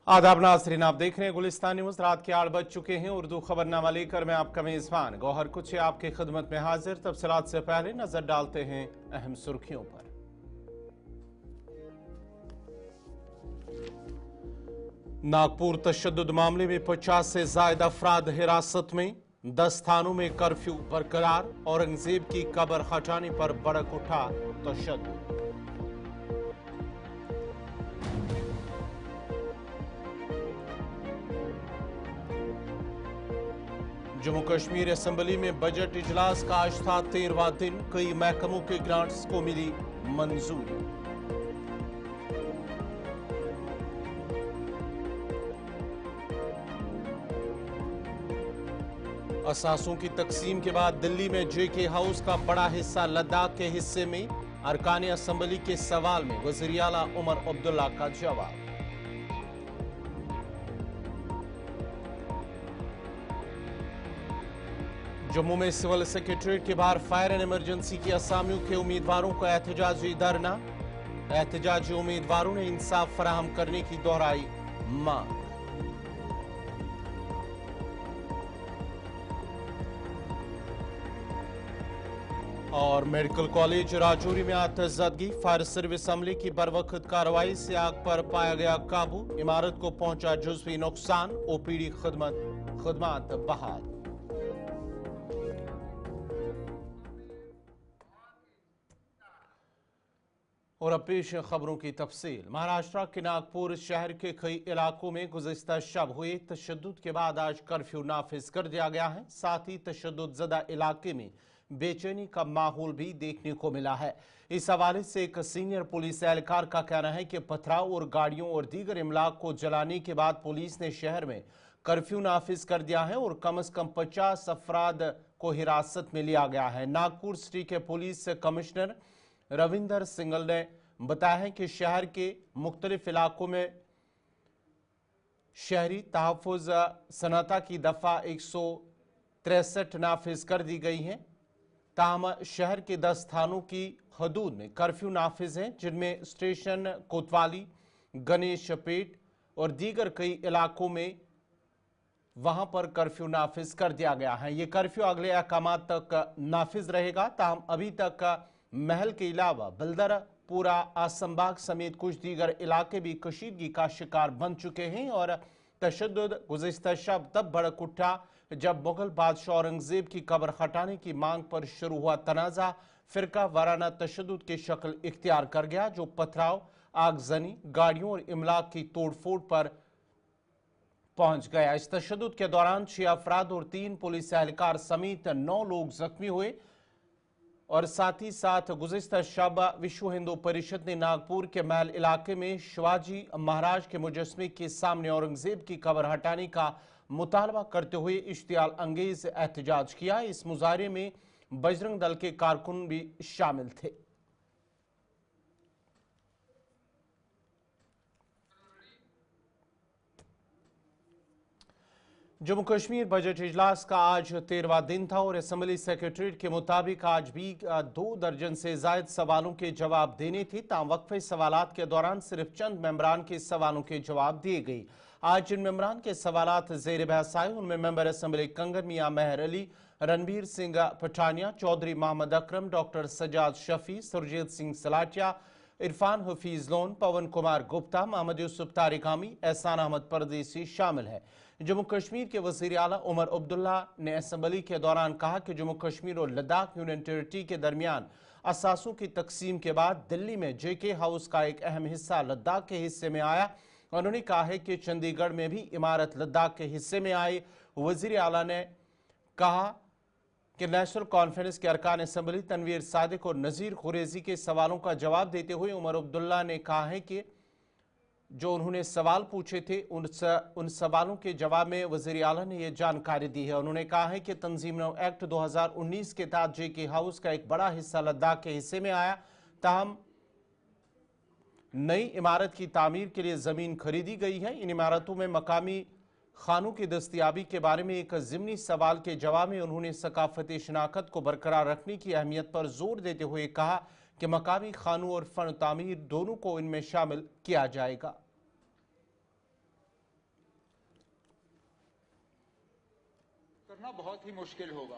आदाब नाज़रीन, आप देख रहे हैं गुलिस्तान न्यूज़। रात के 8 बज चुके हैं। उर्दू खबरनामा लेकर मैं आपका मेज़बान गौहर कुछ आपकी खिदमत में हाजिर। तफसीलात से पहले नजर डालते हैं अहम सुर्खियों पर। नागपुर तशद्दुद मामले में 50 से ज्यादा अफराद हिरासत में, 10 थानों में कर्फ्यू बरकरार। औरंगजेब की कब्र हटाने पर भड़क उठा तशद्दुद। जम्मू कश्मीर असेंबली में बजट इजलास का आज था 13वां दिन। कई महकमों के ग्रांट्स को मिली मंजूरी। असासों की तकसीम के बाद दिल्ली में जेके हाउस का बड़ा हिस्सा लद्दाख के हिस्से में। अरकान असेंबली के सवाल में वज़ीर आला उमर अब्दुल्ला का जवाब। जम्मू में सिविल सेक्रेटरीट के बाहर फायर एंड इमरजेंसी की असामियों के उम्मीदवारों का एहतजाजी धरना। एहतजाजी उम्मीदवारों ने इंसाफ फराहम करने की दोहराई मांग। और मेडिकल कॉलेज राजौरी में आतशबाजी, फायर सर्विस अमले की बरवक्त कार्रवाई से आग पर पाया गया काबू। इमारत को पहुंचा जुज़वी नुकसान। ओपीडी खदमात बहाल। और अब पेश खबरों की तफसील। महाराष्ट्र के नागपुर शहर के कई इलाकों में गुज़िश्ता शब हुए तशद्दुद के बाद आज कर्फ्यू नाफिज कर दिया गया है। साथ ही तशद्दुद ज़दा इलाके में बेचैनी का माहौल भी देखने को मिला है। इस हवाले से एक सीनियर पुलिस एहलकार का कहना है कि पथराव और गाड़ियों और दीगर इमलाक को जलाने के बाद पुलिस ने शहर में कर्फ्यू नाफिज कर दिया है और कम से कम 50 अफराद को हिरासत में लिया गया है। नागपुर सिटी के पुलिस कमिश्नर रविंदर सिंगल ने बताया है कि शहर के मुख्तलिफ इलाकों में शहरी तहफ़्फ़ुज़ सनता की दफ़ा 163 नाफिज कर दी गई हैं। ताहम शहर के 10 थानों की हदूद में कर्फ्यू नाफिज हैं, जिनमें स्टेशन, कोतवाली, गणेश पेट और दीगर कई इलाकों में वहां पर कर्फ्यू नाफिज कर दिया गया है। ये कर्फ्यू अगले अहकामात तक नाफिज रहेगा। ताहम अभी तक महल के अलावा बल्दर, पूरा आसमबाग समेत कुछ दीगर इलाके भी कशीदगी का शिकार बन चुके हैं। और तशद्दुद गुज़िश्ता शब तब भड़क उठा जब मुगल बादशाह औरंगजेब की कब्र हटाने की मांग पर शुरू हुआ तनाज़ा फिरका वाराना तशद्दुद की शक्ल इख्तियार कर गया, जो पथराव, आगजनी, गाड़ियों और इमलाक की तोड़फोड़ पर पहुंच गया। इस तशद्दुद के दौरान 6 अफराद और 3 पुलिस एहलकार समेत 9 लोग जख्मी हुए। और साथ ही साथ गुज़िश्ता शब विश्व हिंदू परिषद ने नागपुर के महल इलाके में शिवाजी महाराज के मुजस्मे के सामने औरंगजेब की कब्र हटाने का मुतालबा करते हुए इश्तियाल अंगेज एहतजाज किया। इस मुजाहरे में बजरंग दल के कारकुन भी शामिल थे। जम्मू कश्मीर बजट इजलास का आज 13वां दिन था और असेंबली सेक्रेटरीट के मुताबिक आज भी 2 दर्जन से जायद सवालों के जवाब देने थे। तावक्फे सवालात के दौरान सिर्फ चंद मेंबरान के सवालों के जवाब दिए गए। आज जिन मेंबरान के सवालात जेर बहस आए उनमें मेंबर असेंबली कंगन मियां मेहर अली, रणबीर सिंह पठानिया, चौधरी मोहम्मद अकरम, डॉक्टर सजाद शफी, सुरजीत सिंह सलाटिया, इरफान हफीज लोन, पवन कुमार गुप्ता, मोहम्मद यूसुफ तारिकामी, एहसान अहमद परदेसी शामिल है। जम्मू कश्मीर के वज़ीर आला उमर अब्दुल्ला ने असेंबली के दौरान कहा कि जम्मू कश्मीर और लद्दाख यूनियन टेरिटरी के दरमियान असासों की तकसीम के बाद दिल्ली में जेके हाउस का एक अहम हिस्सा लद्दाख के हिस्से में आया। उन्होंने कहा है कि चंडीगढ़ में भी इमारत लद्दाख के हिस्से में आई। वज़ीर आला ने कहा कि नेशनल कॉन्फ्रेंस के अरकान असेंबली तनवीर सादिक और नज़ीर खुरेजी के सवालों का जवाब देते हुए उमर अब्दुल्ला ने कहा है कि जो उन्होंने सवाल पूछे थे उन सवालों के जवाब में वज़ीर आला ने यह जानकारी दी है। उन्होंने कहा है कि तंजीम एक्ट 2019 के तहत जेके हाउस का एक बड़ा हिस्सा लद्दाख के हिस्से में आया। ताहम नई इमारत की तामीर के लिए ज़मीन खरीदी गई है। इन इमारतों में मकामी खानों की दस्तियाबी के बारे में एक ज़िमनी सवाल के जवाब में उन्होंने सकाफती शनाख्त को बरकरार रखने की अहमियत पर जोर देते हुए कहा कि मकामी खानों और फन तामीर दोनों को इनमें शामिल किया जाएगा। करना बहुत ही मुश्किल होगा,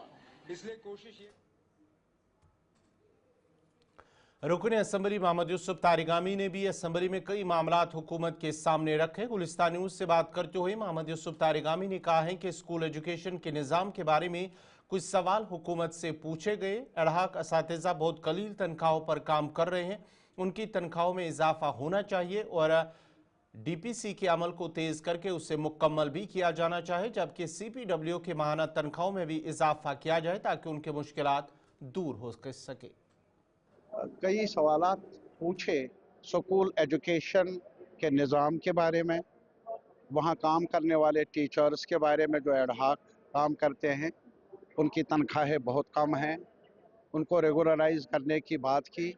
इसलिए कोशिश ये। रुकन असम्बली मोहम्मद यूसुफ तारिगामी ने भी असम्बली में कई मामलात हुकूमत के सामने रखे। गुलिस्तान न्यूज से बात करते हुए मोहम्मद यूसुफ तारिगामी ने कहा है कि स्कूल एजुकेशन के निज़ाम के बारे में कुछ सवाल हुकूमत से पूछे गए। अड़हाक असातिज़ा बहुत कलील तनख्वाहों पर काम कर रहे हैं, उनकी तनख्वाहों में इजाफा होना चाहिए और DPC के अमल को तेज करके उसे मुकम्मल भी किया जाना चाहिए, जबकि CPW के माहाना तनख्वाहों में भी इजाफा किया जाए ताकि उनके मुश्किलात दूर हो सके। कई सवालात पूछे स्कूल एजुकेशन के निज़ाम के बारे में, वहाँ काम करने वाले टीचर्स के बारे में जो एडहाक काम करते हैं, उनकी तनख्वाहें बहुत कम हैं, उनको रेगुलराइज करने की बात की।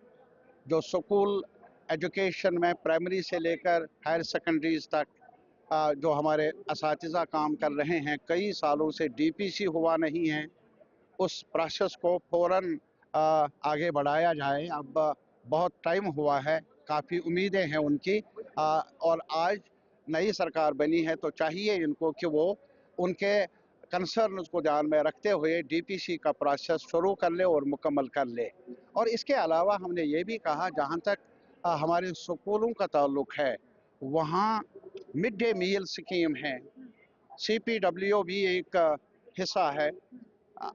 जो स्कूल एजुकेशन में प्राइमरी से लेकर हायर सेकेंडरीज तक जो हमारे असातिज़ा काम कर रहे हैं, कई सालों से DPC हुआ नहीं है, उस प्रोसेस को फ़ौरन आगे बढ़ाया जाए। अब बहुत टाइम हुआ है, काफ़ी उम्मीदें हैं उनकी, और आज नई सरकार बनी है तो चाहिए इनको कि वो उनके कंसर्न्स को ध्यान में रखते हुए DPC का प्रोसेस शुरू कर ले और मुकम्मल कर ले। और इसके अलावा हमने ये भी कहा, जहाँ तक हमारे स्कूलों का ताल्लुक है, वहाँ मिड डे मील स्कीम है, CPW भी एक हिस्सा है।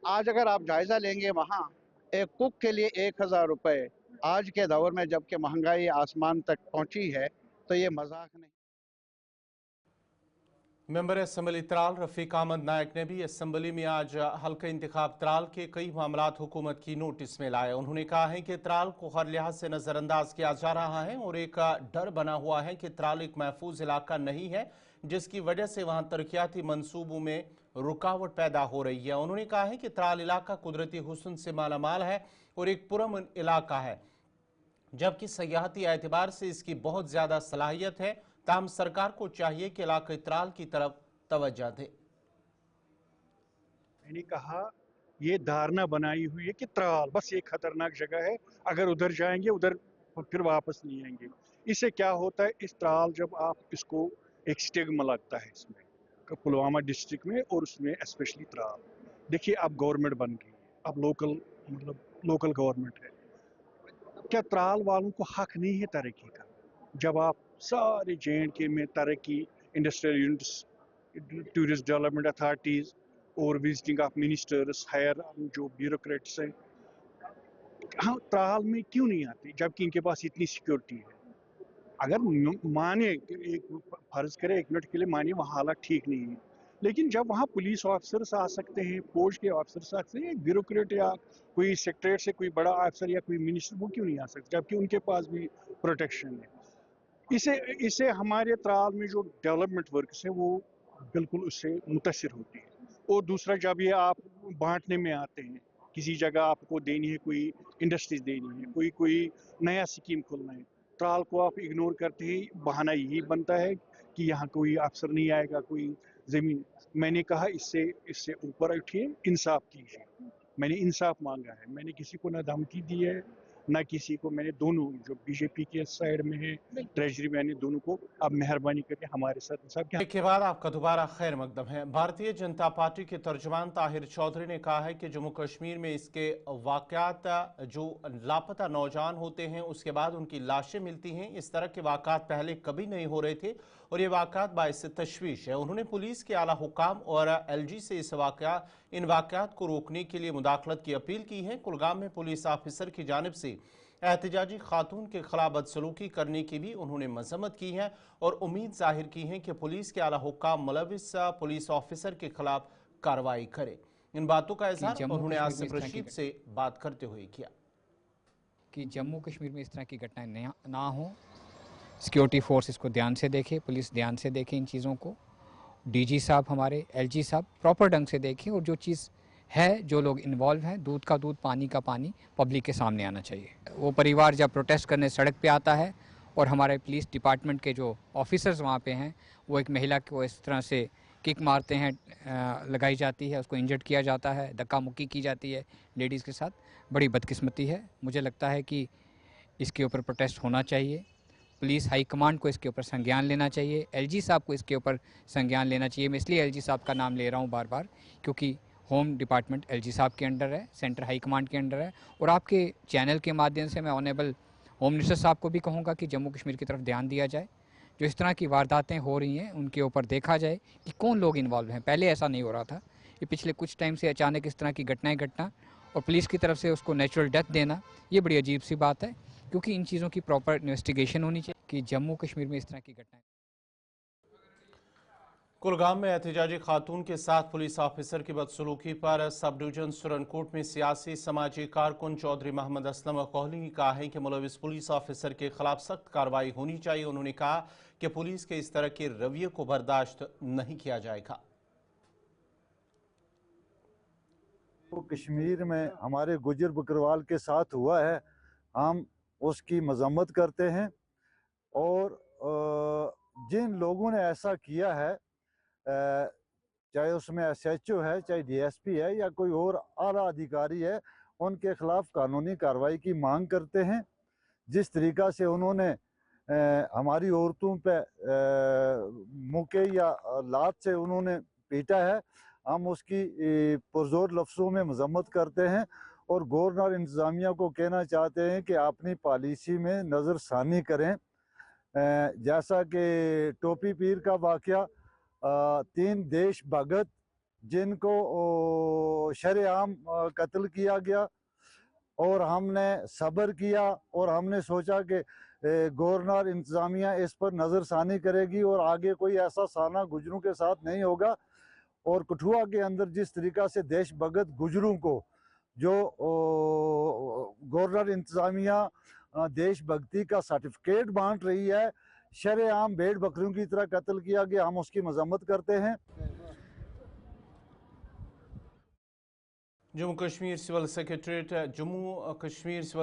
आज अगर आप जायज़ा लेंगे, वहाँ एक कुक के लिए 1000 रुपये आज के दौर में, जबकि महंगाई आसमान तक पहुंची है, तो ये मजाक नहीं। मेंबर असम्बली त्राल रफीक अहमद नायक ने भी असम्बली में आज हल्का इंतखाब त्राल के कई मामलात हुकूमत की नोटिस में लाए। उन्होंने कहा है कि त्राल को हर लिहाज से नज़रअंदाज किया जा रहा है और एक डर बना हुआ है कि त्राल एक महफूज इलाका नहीं है, जिसकी वजह से वहाँ तरक्याती मनसूबों में रुकावट पैदा हो रही है। उन्होंने कहा है कि त्राल इलाका कुदरती हुस्न से मालामाल है और एक पुरअमन इलाका है, जबकि सयाहती एतबार से इसकी बहुत ज़्यादा सलाहियत है। ताहम सरकार को चाहिए कि इलाके त्राल की तरफ तवज्जो दे। मैंने कहा ये धारणा बनाई हुई है कि त्राल बस एक खतरनाक जगह है, अगर उधर जाएंगे उधर फिर वापस नहीं आएंगे। इससे क्या होता है, इस त्राल जब आप इसको एक स्टिग्मा लगता है इसमें, पुलवामा डिस्ट्रिक्ट में और उसमें स्पेशली त्राल। देखिए अब गवर्नमेंट बन गई, अब लोकल गवर्नमेंट है। क्या त्राल वालों को हक नहीं है तरक्की का? जब आप सारे JNK में तरक्की, industrial units, tourist development authorities और विजिटिंग ऑफ मिनिस्टर्स, हायर जो ब्यूरोक्रेट्स हैं, हाँ त्राल में क्यों नहीं आते जबकि इनके पास इतनी सिक्योरिटी है? अगर माने एक फर्ज करे 1 मिनट के लिए मानिए वहाँ हालात ठीक नहीं है, लेकिन जब वहाँ पुलिस ऑफिसर्स आ सकते हैं, फौज के ऑफिसर्स आ सकते हैं, ब्यूरोक्रेट या कोई सेक्रेटरी से कोई बड़ा ऑफिसर या कोई मिनिस्टर, वो क्यों नहीं आ सकते जबकि उनके पास भी प्रोटेक्शन है? इससे हमारे त्राल में जो डेवलपमेंट वर्क्स है वो बिल्कुल उससे मुतासिर होती है। और दूसरा, जब ये आप बांटने में आते हैं, किसी जगह आपको देनी है, कोई इंडस्ट्रीज देनी है, कोई नया स्कीम खोलना है, त्राल को आप इग्नोर करते हैं। बहाना यही बनता है कि यहाँ कोई अफसर नहीं आएगा, कोई ज़मीन। मैंने कहा इससे ऊपर उठिए, इंसाफ कीजिए। मैंने इंसाफ मांगा है, मैंने किसी को ना धमकी दी है ना किसी को, मैंने दोनों जो BJP के साइड में है, ट्रेजरी, मैंने दोनों को अब मेहरबानी करके हमारे साथ इंसाफ किया। के बाद आपका दोबारा खैर मकदम है। भारतीय जनता पार्टी के तर्जुमान ताहिर चौधरी ने कहा है कि जम्मू कश्मीर में इसके वाक़यात, जो लापता नौजवान होते हैं उसके बाद उनकी लाशें मिलती हैं, इस तरह के वाक़यात पहले कभी नहीं हो रहे थे और ये वाक़यात बाइस तशवीश है। उन्होंने पुलिस के आला हुकाम और LG से इन वाक़यात को रोकने के लिए मुदाखलत की अपील की है। कुलगाम में पुलिस ऑफिसर की जानिब से एहतजाजी खातून के खिलाफ बदसलूकी करने की भी उन्होंने मजम्मत की है और उम्मीद जाहिर की है कि पुलिस के आला हुक्काम मुलविस पुलिस ऑफिसर के खिलाफ कार्रवाई करे। इन बातों का इज़हार उन्होंने आसिफ रशीद से बात करते हुए किया कि जम्मू कश्मीर में इस तरह की घटनाएं ना हो। सिक्योरिटी फोर्स इसको ध्यान से देखे, पुलिस ध्यान से देखे इन चीज़ों को, DG साहब हमारे, LG साहब प्रॉपर ढंग से देखें और जो चीज़ है, जो लोग इन्वॉल्व हैं, दूध का दूध पानी का पानी पब्लिक के सामने आना चाहिए। वो परिवार जब प्रोटेस्ट करने सड़क पे आता है और हमारे पुलिस डिपार्टमेंट के जो ऑफिसर्स वहाँ पे हैं वो एक महिला को इस तरह से किक मारते हैं, लगाई जाती है, उसको इंजर्ड किया जाता है, धक्का मुक्की की जाती है लेडीज़ के साथ, बड़ी बदकिस्मती है। मुझे लगता है कि इसके ऊपर प्रोटेस्ट होना चाहिए, पुलिस हाई कमांड को इसके ऊपर संज्ञान लेना चाहिए, LG साहब को इसके ऊपर संज्ञान लेना चाहिए। मैं इसलिए LG साहब का नाम ले रहा हूँ बार बार, क्योंकि होम डिपार्टमेंट एलजी साहब के अंडर है, सेंटर हाई कमांड के अंडर है, और आपके चैनल के माध्यम से मैं ऑनरेबल होम मिनिस्टर साहब को भी कहूँगा कि जम्मू कश्मीर की तरफ ध्यान दिया जाए। जो इस तरह की वारदातें हो रही हैं उनके ऊपर देखा जाए कि कौन लोग इन्वॉल्व हैं। पहले ऐसा नहीं हो रहा था, ये पिछले कुछ टाइम से अचानक इस तरह की घटनाएं घटना और पुलिस की तरफ से उसको नेचुरल डेथ देना, ये बड़ी अजीब सी बात है, क्योंकि इन चीज़ों की प्रॉपर इन्वेस्टिगेशन होनी चाहिए कि जम्मू कश्मीर में इस तरह की घटनाएं। कुलगाम में एहतजाजी खातून के साथ पुलिस ऑफिसर की बदसलूकी पर सब डिवीजन सुरनकोट में सियासी समाजी कारकुन चौधरी मोहम्मद असलम कोहली ने कहा है कि मुलविस पुलिस ऑफिसर के खिलाफ सख्त कार्रवाई होनी चाहिए। उन्होंने कहा कि पुलिस के इस तरह के रवैये को बर्दाश्त नहीं किया जाएगा। तो कश्मीर में हमारे गुजर बकरवाल के साथ हुआ है, हम उसकी मजम्मत करते हैं, और जिन लोगों ने ऐसा किया है, चाहे उसमें SHO है, चाहे DSP है या कोई और आला अधिकारी है, उनके खिलाफ कानूनी कार्रवाई की मांग करते हैं। जिस तरीक़ा से उन्होंने हमारी औरतों पे मुक्के या लात से उन्होंने पीटा है, हम उसकी पुरजोर लफ्ज़ों में मजम्मत करते हैं और गवर्नर इंतज़ामिया को कहना चाहते हैं कि अपनी पॉलिसी में नज़रसानी करें। जैसा कि टोपी पीर का वाक़या, 3 देश भगत जिनको शरेआम कत्ल किया गया, और हमने सब्र किया और हमने सोचा कि गवर्नर इंतज़ामिया इस पर नज़रसानी करेगी और आगे कोई ऐसा साना गुजरों के साथ नहीं होगा। और कठुआ के अंदर जिस तरीक़ा से देश भगत गुजरों को जो गवर्नर इंतज़ामिया देश भक्ति का सर्टिफिकेट बांट रही है, शरेआम भेड़ बकरियों की तरह कत्ल किया गया, हम उसकी मजम्मत करते हैं। जम्मू कश्मीर सिविल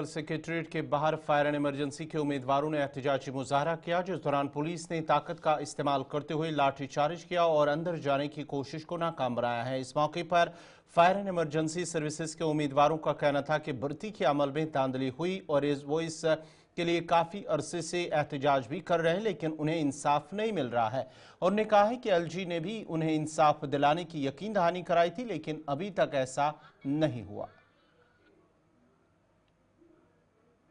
सेक्रेटरीट के बाहर फायर एंड इमरजेंसी के उम्मीदवारों ने एहतजाजी मुजाहरा किया, जिस दौरान पुलिस ने ताकत का इस्तेमाल करते हुए लाठीचार्ज किया और अंदर जाने की कोशिश को नाकाम बनाया है। इस मौके पर फायर एंड इमरजेंसी सर्विसेज के उम्मीदवारों का कहना था कि भर्ती के अमल में धांधली हुई और वो इस के लिए काफ़ी अरसे से एहतजाज भी कर रहे हैं, लेकिन उन्हें इंसाफ नहीं मिल रहा है। और उन्होंने कहा है कि LG ने भी उन्हें इंसाफ दिलाने की यकीन दहानी कराई थी, लेकिन अभी तक ऐसा नहीं हुआ।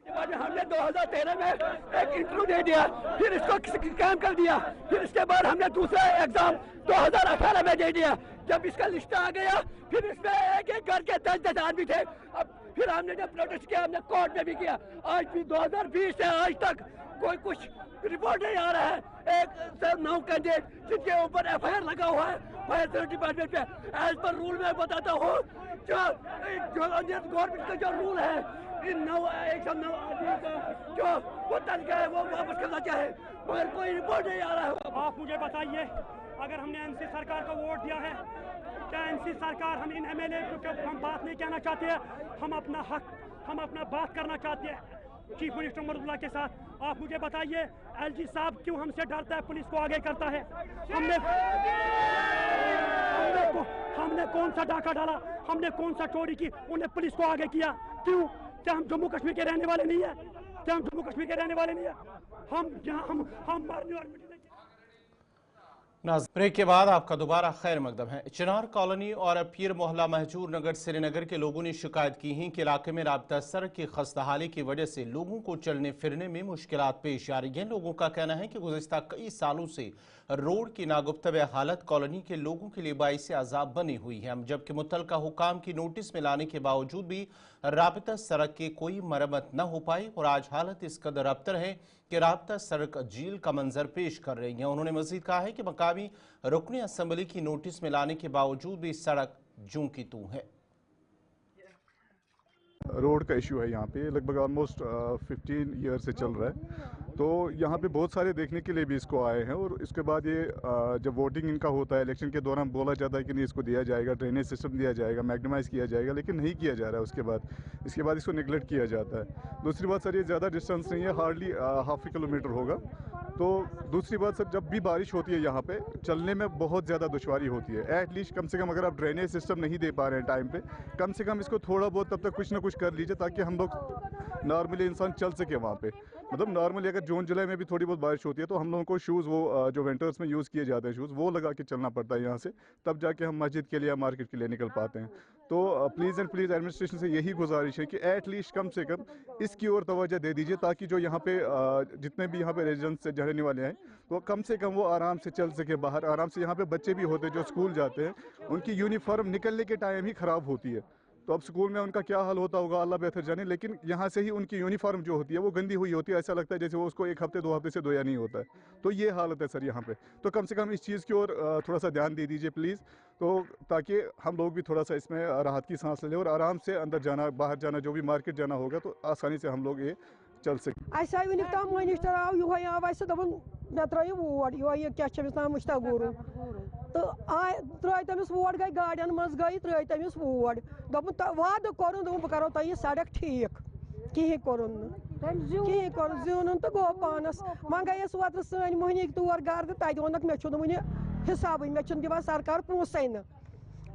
हमने 2013 में एक इंटरव्यू दे दिया, फिर इसको कैम कर दिया, फिर इसके बाद हमने दूसरा एग्जाम 2018 में दे दिया। जब इसका लिस्ट आ गया, फिर इसमें एक घर के 10 आदमी थे। अब फिर हमने जब प्रोटेस्ट किया, हमने कोर्ट में भी किया। आज भी 2020 से आज तक कोई कुछ रिपोर्ट नहीं आ रहा है। एक से 9 कैंडिडेट जिनके ऊपर FIR लगा हुआ है फायर डिपार्टमेंट पे। एज पर रूल में बताता हूँ, जो गवर्नमेंट का जो रूल है, इन 109 आदमी का जो वो तनख्वाह है वो वापस करना चाहे, मगर कोई रिपोर्ट नहीं आ रहा है। आप मुझे बताइए, अगर हमने NC सरकार को वोट दिया है, क्या NC सरकार हम इन MLA को हम बात नहीं कहना चाहते हैं? हम अपना हक, हम अपना बात करना चाहते हैं चीफ मिनिस्टर उमरुल्लाह के साथ। आप मुझे बताइए, LG साहब क्यों हमसे डरता है, पुलिस को आगे करता है? हमने कौन सा डाका डाला, हमने कौन सा चोरी की, उन्हें पुलिस को आगे किया क्यों? क्या हम जम्मू कश्मीर के रहने वाले नहीं है? क्या हम जम्मू कश्मीर के रहने वाले नहीं है? हम मारने और ब्रेक के बाद आपका दोबारा खैर मकदम है। चिनार कॉलोनी और पीर मोहल्ला महजूर नगर श्रीनगर के लोगों ने शिकायत की है कि इलाके में राबता सड़क की खस्ताहाली की वजह से लोगों को चलने फिरने में मुश्किलात पेश आ रही हैं। लोगों का कहना है कि गुज़िश्ता कई सालों से रोड की नागुफ्तव हालत कॉलोनी के लोगों के लिए बाइस अज़ाब बनी हुई है, जबकि मुतल्लिका हुकाम की नोटिस में लाने के बावजूद भी राबता सड़क की कोई मरम्मत न हो पाई और आज हालत इस कदर अबतर है कि राबता सड़क झील का मंजर पेश कर रही है। उन्होंने मजीद कहा है कि मकामी रुकने असम्बली की नोटिस में लाने के बावजूद भी सड़क जूं की तूं है। रोड का इशू है यहाँ पे, लगभग ऑलमोस्ट 15 ईयर से चल रहा है। तो यहाँ पे बहुत सारे देखने के लिए भी इसको आए हैं और इसके बाद ये जब वोटिंग इनका होता है इलेक्शन के दौरान बोला जाता है कि नहीं इसको दिया जाएगा, ड्रेनेज सिस्टम दिया जाएगा, मैग्नीमाइज़ किया जाएगा, लेकिन नहीं किया जा रहा है। इसके बाद इसको निगलेक्ट किया जाता है। दूसरी बात सर, ये ज़्यादा डिस्टेंस नहीं है, हार्डली हाफ किलोमीटर होगा। तो दूसरी बात सर, जब भी बारिश होती है यहाँ पे चलने में बहुत ज़्यादा दुश्वारी होती है। एटलीस्ट कम से कम अगर आप ड्रेनेज सिस्टम नहीं दे पा रहे हैं टाइम पे, कम से कम इसको थोड़ा बहुत तब तक कुछ ना कुछ कर लीजिए ताकि हम लोग नॉर्मली इंसान चल सके वहाँ पे। मतलब नॉर्मली अगर जून जुलाई में भी थोड़ी बहुत बारिश होती है तो हम लोगों को शूज़ वो जो विंटर्स में यूज़ किए जाते हैं शूज़ वो लगा के चलना पड़ता है यहाँ से, तब जाके हम मस्जिद के लिए या मार्केट के लिए निकल पाते हैं। तो प्लीज़ एंड प्लीज़ एडमिनिस्ट्रेशन से यही गुजारिश है कि एटलीस्ट कम से कम इसकी ओर तवज्जो दे दीजिए, ताकि जो यहाँ पे जितने भी यहाँ पे रेजिडेंट्स से रहने वाले हैं तो कम से कम वो आराम से चल सके बाहर आराम से। यहाँ पे बच्चे भी होते हैं जो स्कूल जाते हैं, उनकी यूनिफॉर्म निकलने के टाइम ही ख़राब होती है, तो अब स्कूल में उनका क्या हाल होता होगा अल्लाह बेहतर जाने, लेकिन यहाँ से ही उनकी यूनिफॉर्म जो होती है वो गंदी हुई होती है, ऐसा लगता है जैसे वो उसको 1 हफ्ते 2 हफ्ते से धोया नहीं होता है। तो ये हालत है सर यहाँ पे, तो कम से कम इस चीज़ की ओर थोड़ा सा ध्यान दे दीजिए प्लीज़, तो ताकि हम लोग भी थोड़ा सा इसमें राहत की सांस ले और आराम से अंदर जाना बाहर जाना जो भी मार्केट जाना होगा तो आसानी से हम लोग ये चल सकें। ऐसा ही नहीं तो मिनिस्टर आओ यो है वैसे दबन मैं त्राई वोट यो ये क्या चीज नाम मुश्ताक गुरु तो आय त्राई तमिस वोट गई गाड़ियन मज गई त्राई तमिस वोट दबन वाद करूं दबन बह करो तह सड़क ठीक कहीं करूं कहीं करूं जीवन तो गो पानस वन गई वत सन मोहनी तौर गर तो तक वोनक मे वन हिसाब मे दिवान सरकार पोंसे न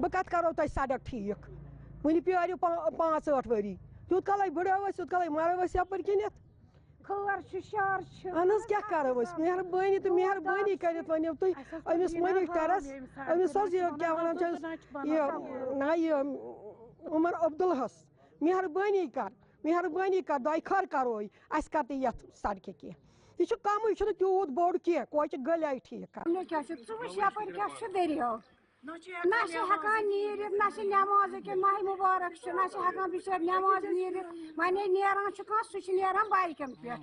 बह कत करो तह सड़क ठीक वन प्यारू 5-8 वरी यूत कल बुढ़ो यूत कल मरो यपर किनित अहन क्या करो मेहरबानी तो मेहरबानी कर वनो तुम अमिस मिनिस्टरस अमिस क्या वन ये उमर अब्दुल्लाहस मेहरबानी कर दय खर करो अस कर ये सड़क कह यह कम यह तूत बोड़ कह कोच गल आई ठीक ना हेकान नीरित ना नमाज के माह मुबारक ना हेकान बिचार नमाज नीरित वने नेरान सह नेरान बाइकन पे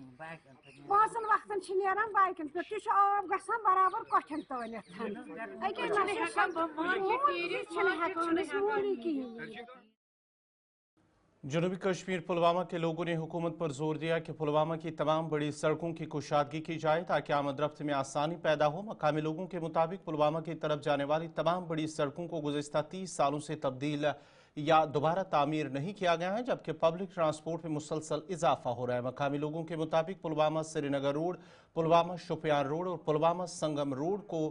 5 वक्तन नेरान बाइकन पे तुम आब गसान बराबर कठन तलित जनूबी कश्मीर पुलवामा के लोगों ने हुकूमत पर जोर दिया कि पुलवामा की तमाम बड़ी सड़कों की कुशादगी की जाए ताकि आमद-रफ्त में आसानी पैदा हो। मकामी लोगों के मुताबिक पुलवामा की तरफ जाने वाली तमाम बड़ी सड़कों को गुज़िस्ता 30 सालों से तब्दील या दोबारा तामीर नहीं किया गया है, जबकि पब्लिक ट्रांसपोर्ट में मुसलसल इजाफा हो रहा है। मकामी लोगों के मुताबिक पुलवामा श्रीनगर रोड, पुलवामा शोपियान रोड और पुलवामा संगम रोड को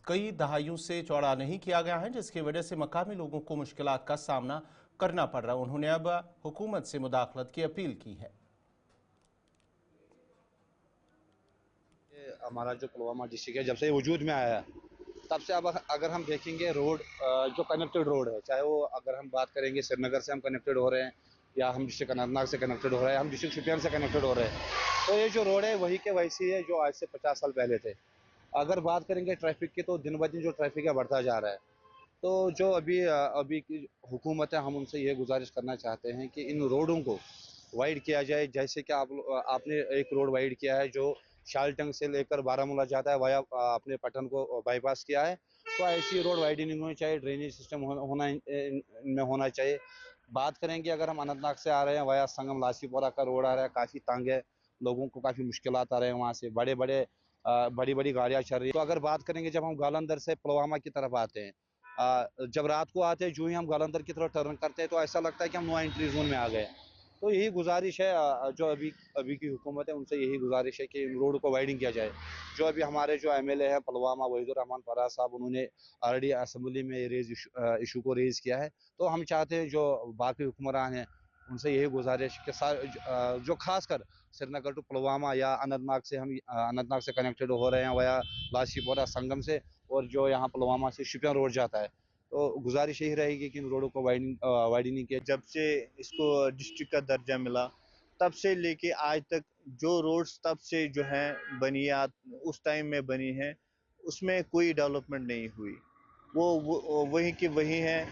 कई दहाइयों से चौड़ा नहीं किया गया है, जिसकी वजह से मकामी लोगों को मुश्किलात का सामना करना पड़ रहा है। उन्होंने अब हुकूमत से मुदाखलत की अपील की है। हमारा जो पुलवामा डिस्ट्रिक्ट है जब से वजूद में आया है तब से अब अगर हम देखेंगे रोड जो कनेक्टेड रोड है, चाहे वो अगर हम बात करेंगे श्रीनगर से हम कनेक्टेड हो रहे हैं या हम डिस्ट्रिक्ट अनंतनाग से कनेक्टेड हो रहे हैं, हम डिस्ट्रिक्ट शोपियान से कनेक्टेड हो रहे हैं, तो ये जो रोड है वही के वैसी है जो आज से 50 साल पहले थे। अगर बात करेंगे ट्रैफिक की तो दिन ब दिन जो ट्रैफिक है बढ़ता जा रहा है। तो जो अभी की हुकूमत है हम उनसे ये गुजारिश करना चाहते हैं कि इन रोडों को वाइड किया जाए, जैसे कि आपने एक रोड वाइड किया है जो शालटंग से लेकर बारामूला जाता है वाया अपने पटन को बाईपास किया है, तो ऐसी रोड वाइडनिंग होनी चाहिए, ड्रेनेज सिस्टम इनमें होना चाहिए। बात करेंगे अगर हम अनंतनाग से आ रहे हैं वाया संगम लासीपोरा का रोड आ रहा है, काफ़ी तंग है, लोगों को काफ़ी मुश्किलात आ रहे हैं, वहाँ से बड़ी बड़ी गाड़ियाँ चल रही है। तो अगर बात करेंगे जब हम गालंदर से पुलवामा की तरफ आते हैं, जब रात को आते हैं जो ही हम गालंदर की तरफ टर्न करते हैं तो ऐसा लगता है कि हम नो एंट्री जोन में आ गए। तो यही गुजारिश है जो अभी की हुकूमत है उनसे यही गुजारिश है कि रोड को वाइडिंग किया जाए। जो अभी हमारे जो एमएलए हैं पुलवामा वहीदुर रहमान फराज साहब, उन्होंने ऑलरेडी असम्बली में इशू को रेज़ किया है, तो हम चाहते हैं जो बाकी हुक्मरान हैं उनसे यही गुजारिश कि जो खासकर श्रीनगर टू पुलवामा या अनंतनाग से कनेक्टेड हो रहे हैं वया लासीपोरा संगम से, और जो यहाँ पुलवामा से शोपियान रोड जाता है, तो गुजारिश यही रहेगी कि इन रोडों को वाइडनिंग किया। जब से इसको डिस्ट्रिक्ट का दर्जा मिला तब से लेके आज तक जो रोड्स तब से जो हैं बनियाद उस टाइम में बनी हैं उसमें कोई डेवलपमेंट नहीं हुई, वो वहीं की वही हैं।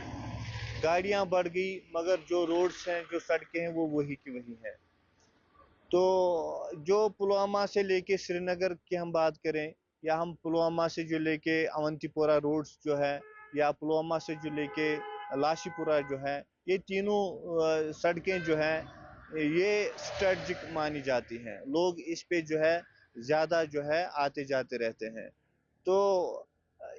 गाड़ियाँ बढ़ गई मगर जो रोड्स हैं जो सड़कें हैं वो वही की वही हैं। तो जो पुलवामा से लेके श्रीनगर की हम बात करें या हम पुलवामा से जो लेके अवंतीपोरा रोड्स जो है या पुलवामा से जो लेके लाशीपुरा जो है, ये तीनों सड़कें जो हैं ये स्ट्रेटजिक मानी जाती हैं। लोग इस पे जो है ज़्यादा जो है आते जाते रहते हैं, तो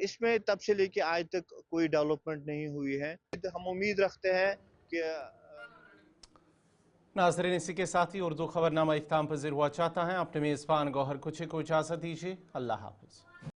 इसमें तब से लेके आज तक कोई डेवलपमेंट नहीं हुई है। हम उम्मीद रखते हैं कि नाज़रीन इसी के साथ ही उर्दू खबरनामा इख्तिताम पज़ीर हुआ चाहता है। अपने मेज़बान गौहर कुछे को इजाज़त दीजिए। अल्लाह हाफ़िज़।